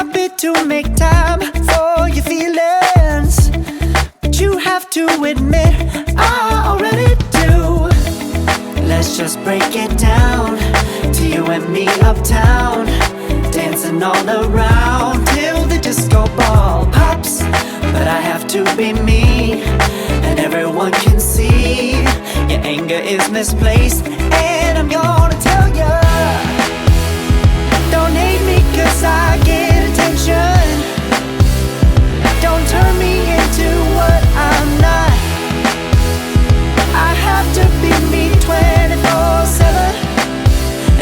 happy to make time for your feelings, but you have to admit I already do. Let's just break it down to you and me uptown, dancing all around till the disco ball pops. But I have to be me, and everyone can see your anger is misplaced. And I'm gonna tell ya, don't hate me 'cause I get attention. Don't turn me into what I'm not. I have to be me 24/7,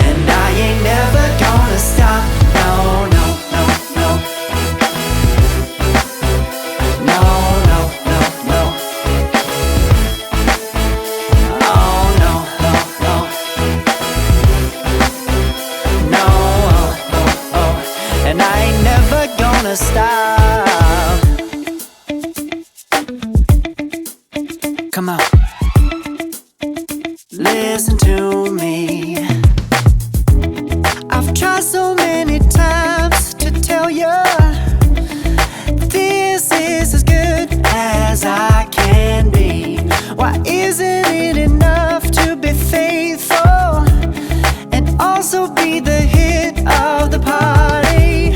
and I ain't never gonna stop. No, no, no, no. No, no, no, no. Oh, no, no, no. No, oh, oh, oh. And I ain't never gonna stop. Come on, listen to me. I've tried so many times to tell you this is as good as I can be. Why isn't it enough to be faithful and also be the hit of the party?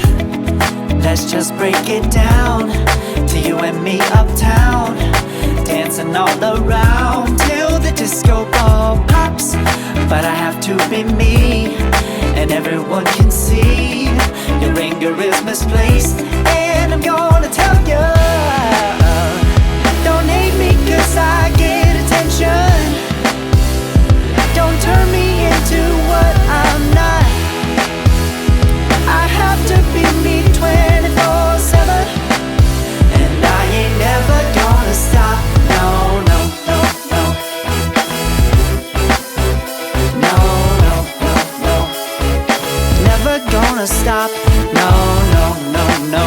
Let's just break it down to you and me uptown, dancing all around till the disco ball pops. But I have to be me, and everyone can see your anger is misplaced. And I'm gonna tell ya, don't hate me 'cause I get attention. Don't turn me into what I'm not. I have to be me 24/7, and I ain't never gonna stop. No, no, no, no. No, no, no, no. Never gonna stop. No, no, no, no.